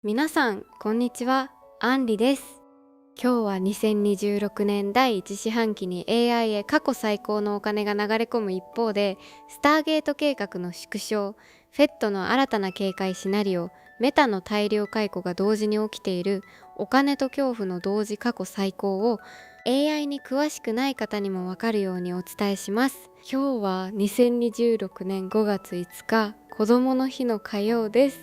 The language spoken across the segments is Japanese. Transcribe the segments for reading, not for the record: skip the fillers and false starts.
皆さんこんにちは、アンリです。今日は2026年第1四半期に AI へ過去最高のお金が流れ込む一方で、スターゲート計画の縮小、フェットの新たな警戒シナリオ、メタの大量解雇が同時に起きているお金と恐怖の同時過去最高を AI に詳しくない方にもわかるようにお伝えします。今日は2026年5月5日、子供の日の火曜です。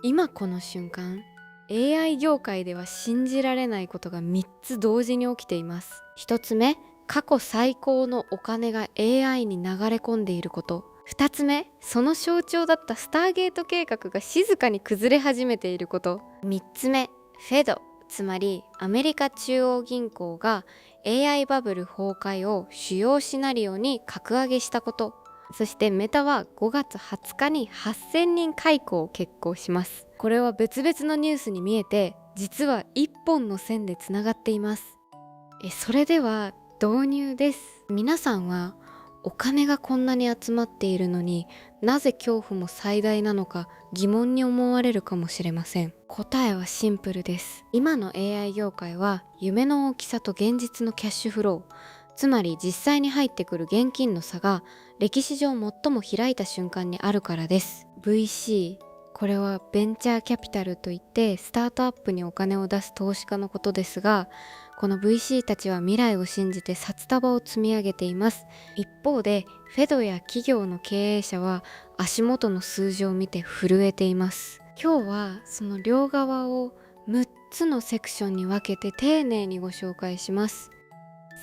今この瞬間、AI 業界では信じられないことが3つ同時に起きています。1つ目、過去最高のお金が AI に流れ込んでいること。2つ目、その象徴だったスターゲート計画が静かに崩れ始めていること。3つ目、フェド、つまりアメリカ中央銀行が AI バブル崩壊を主要シナリオに格上げしたこと。そしてメタは5月20日に8000人解雇を決行します。これは別々のニュースに見えて、実は一本の線でつながっています。それでは導入です。皆さんはお金がこんなに集まっているのになぜ恐怖も最大なのか疑問に思われるかもしれません。答えはシンプルです。今の AI 業界は夢の大きさと現実のキャッシュフロー、つまり実際に入ってくる現金の差が歴史上最も開いた瞬間にあるからです。 VC、 これはベンチャーキャピタルといってスタートアップにお金を出す投資家のことですが、この VC たちは未来を信じて札束を積み上げています。一方でフェドや企業の経営者は足元の数字を見て震えています。今日はその両側を6つのセクションに分けて丁寧にご紹介します。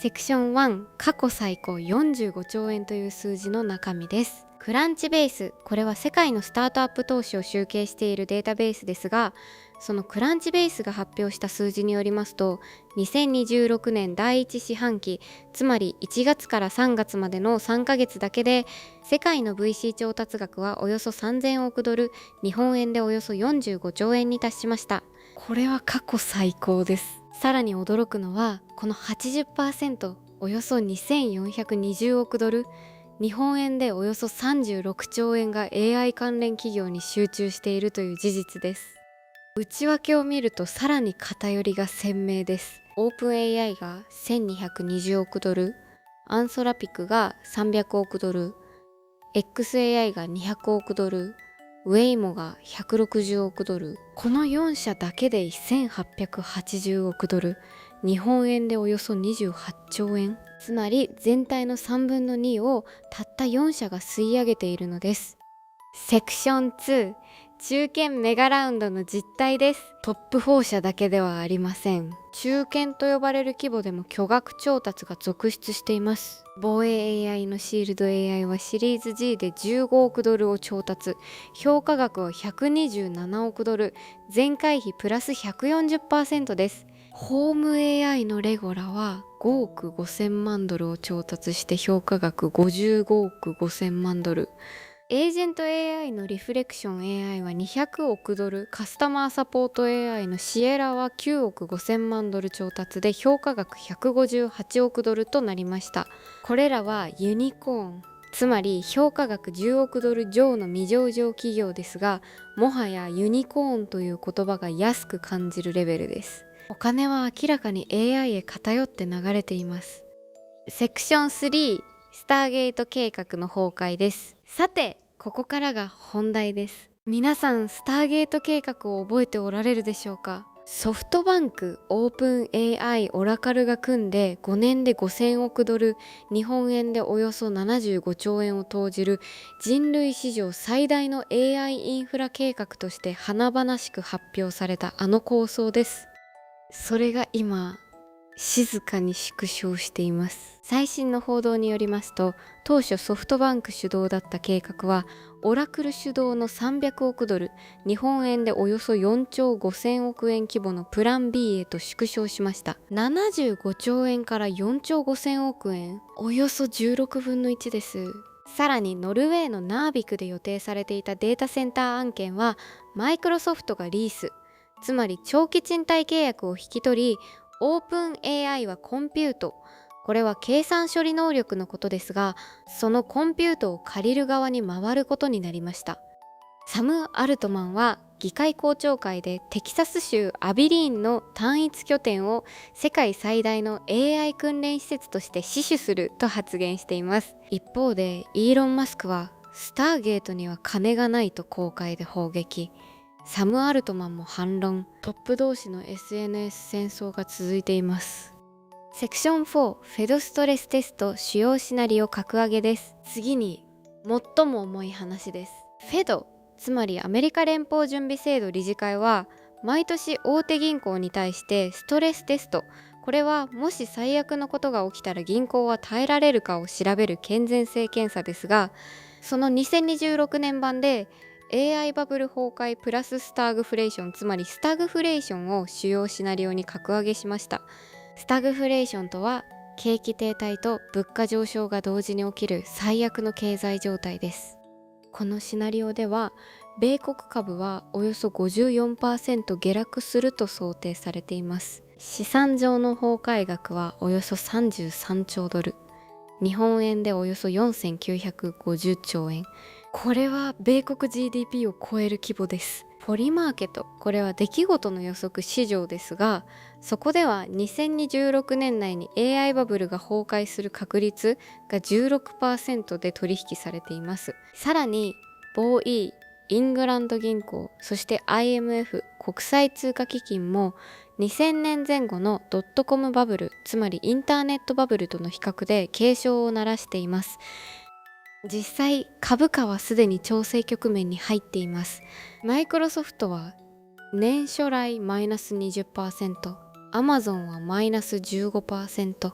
セクション1、過去最高45兆円という数字の中身です。クランチベース、これは世界のスタートアップ投資を集計しているデータベースですが、そのクランチベースが発表した数字によりますと、2026年第1四半期、つまり1月から3月までの3ヶ月だけで、世界の VC 調達額はおよそ3000億ドル、日本円でおよそ45兆円に達しました。これは過去最高です。さらに驚くのは、この 80%、およそ2420億ドル、日本円でおよそ36兆円が AI 関連企業に集中しているという事実です。内訳を見るとさらに偏りが鮮明です。オープン AI が1220億ドル、アンソラピクが300億ドル、XAI が200億ドル、ウェイモが160億ドル、この4社だけで1880億ドル、日本円でおよそ28兆円、つまり全体の3分の2をたった4社が吸い上げているのです。セクション2、中堅メガラウンドの実態です。トップ4社だけではありません。中堅と呼ばれる規模でも巨額調達が続出しています。防衛 AI のシールド AI はシリーズ G で15億ドルを調達、評価額は127億ドル、前回比プラス 140% です。ホーム AI のレゴラは5億5000万ドルを調達して評価額55億5000万ドル。エージェント AI のリフレクション AI は200億ドル、カスタマーサポート AI のシエラは9億5000万ドル調達で評価額158億ドルとなりました。これらはユニコーン、つまり評価額10億ドル上の未上場企業ですが、もはやユニコーンという言葉が安く感じるレベルです。お金は明らかに AI へ偏って流れています。セクション3、スターゲート計画の崩壊です。さて、ここからが本題です。皆さん、スターゲート計画を覚えておられるでしょうか？ソフトバンク、オープン AI、オラカルが組んで5年で5000億ドル、日本円でおよそ75兆円を投じる人類史上最大の AI インフラ計画として華々しく発表されたあの構想です。それが今、静かに縮小しています。最新の報道によりますと、当初ソフトバンク主導だった計画はオラクル主導の300億ドル、日本円でおよそ4兆5000億円規模のプラン B へと縮小しました。75兆円から4兆5000億円、およそ16分の1です。さらにノルウェーのナービクで予定されていたデータセンター案件はマイクロソフトがリース、つまり長期賃貸契約を引き取り、オープン AI はコンピュート、これは計算処理能力のことですが、そのコンピュートを借りる側に回ることになりました。サム・アルトマンは議会公聴会でテキサス州アビリーンの単一拠点を世界最大の AI 訓練施設として死守すると発言しています。一方でイーロン・マスクはスターゲートには金がないと公開で砲撃。サム・アルトマンも反論。トップ同士の SNS 戦争が続いています。セクション4フェドストレステスト主要シナリオ格上げです。次に最も重い話です。フェド、つまりアメリカ連邦準備制度理事会は毎年大手銀行に対してストレステスト、これはもし最悪のことが起きたら銀行は耐えられるかを調べる健全性検査ですが、その2026年版で AI バブル崩壊プラススタグフレーション、つまりスタグフレーションを主要シナリオに格上げしました。スタグフレーションとは景気停滞と物価上昇が同時に起きる最悪の経済状態です。このシナリオでは米国株はおよそ 54% 下落すると想定されています。資産上の崩壊額はおよそ33兆ドル、日本円でおよそ4950兆円。これは米国 GDP を超える規模です。ポリマーケット、これは出来事の予測市場ですが、そこでは2026年内に AI バブルが崩壊する確率が 16% で取引されています。さらにボーイー、イングランド銀行、そして IMF 国際通貨基金も2000年前後のドットコムバブル、つまりインターネットバブルとの比較で警鐘を鳴らしています。実際株価はすでに調整局面に入っています。マイクロソフトは年初来マイナス 20%、 アマゾンはマイナス 15%、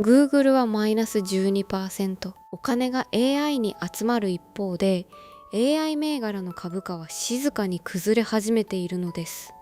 Google はマイナス 12%。 お金が AI に集まる一方で AI 銘柄の株価は静かに崩れ始めているのです。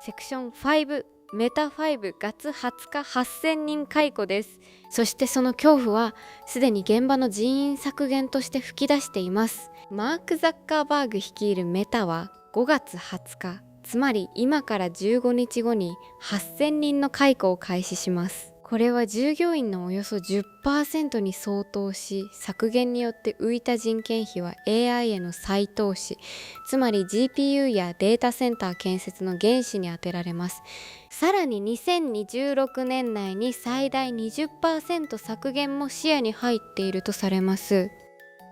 セクション5メタ5月20日8000人解雇です。そしてその恐怖はすでに現場の人員削減として吹き出しています。マーク・ザッカーバーグ率いるメタは5月20日、つまり今から15日後に8000人の解雇を開始します。これは従業員のおよそ 10% に相当し、削減によって浮いた人件費は AI への再投資、つまり GPU やデータセンター建設の原資に充てられます。さらに2026年内に最大 20% 削減も視野に入っているとされます。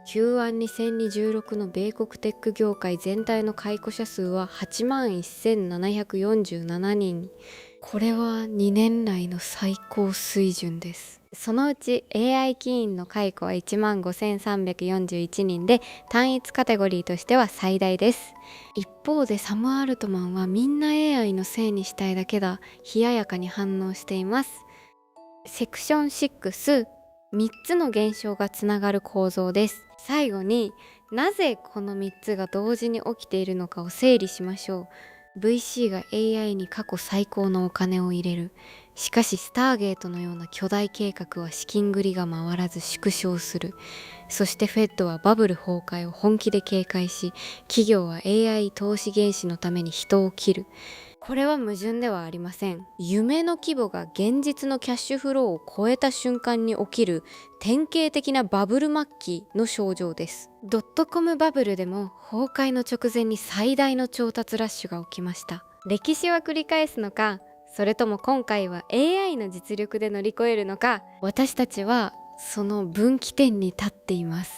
Q12026 の米国テック業界全体の解雇者数は 81,747 人。これは2年来の最高水準です。そのうち AI 起員の解雇は 15,341 人で単一カテゴリーとしては最大です。一方でサム・アルトマンはみんな AI のせいにしたいだけだ、冷ややかに反応しています。セクション6、3つの現象がつながる構造です。最後になぜこの3つが同時に起きているのかを整理しましょう。VC が AI に過去最高のお金を入れる。しかしスターゲートのような巨大計画は資金繰りが回らず縮小する。そしてフェッドはバブル崩壊を本気で警戒し、企業は AI 投資原資のために人を切る。これは矛盾ではありません。夢の規模が現実のキャッシュフローを超えた瞬間に起きる典型的なバブル末期の症状です。ドットコムバブルでも崩壊の直前に最大の調達ラッシュが起きました。歴史は繰り返すのか、それとも今回は AI の実力で乗り越えるのか、私たちはその分岐点に立っています。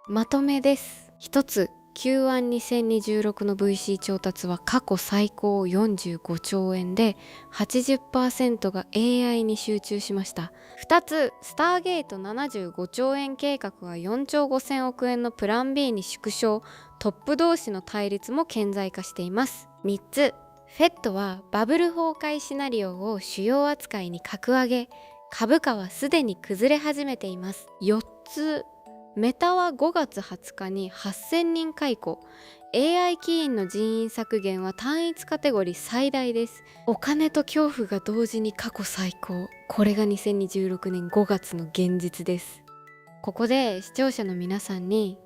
まとめです。一つ、Q12026 の VC 調達は過去最高45兆円で 80% が AI に集中しました。2つ、スターゲート75兆円計画は4兆5000億円のプラン B に縮小、トップ同士の対立も顕在化しています。3つ、フェットはバブル崩壊シナリオを主要扱いに格上げ、株価はすでに崩れ始めています。4つ、メタは5月20日に8000人解雇。AI 起員の人員削減は単一カテゴリー最大です。お金と恐怖が同時に過去最高。これが2026年5月の現実です。ここで視聴者の皆さんに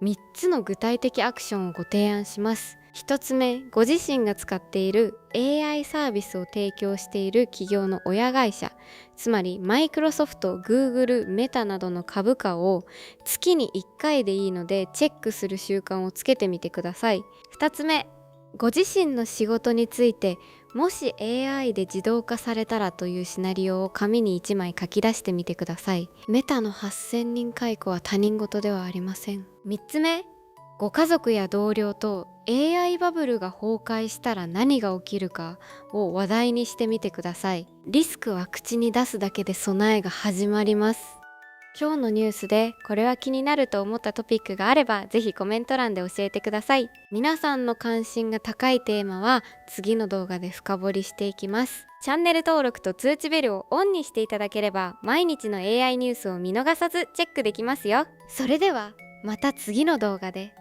3つの具体的アクションをご提案します。1つ目、ご自身が使っている AI サービスを提供している企業の親会社、つまりマイクロソフト、Google、メタなどの株価を月に1回でいいのでチェックする習慣をつけてみてください。2つ目、ご自身の仕事について、もし AI で自動化されたらというシナリオを紙に1枚書き出してみてください。メタの8000人解雇は他人事ではありません。3つ目、ご家族や同僚と AI バブルが崩壊したら何が起きるかを話題にしてみてください。リスクは口に出すだけで備えが始まります。今日のニュースでこれは気になると思ったトピックがあれば、ぜひコメント欄で教えてください。皆さんの関心が高いテーマは次の動画で深掘りしていきます。チャンネル登録と通知ベルをオンにしていただければ、毎日の AI ニュースを見逃さずチェックできますよ。それではまた次の動画で。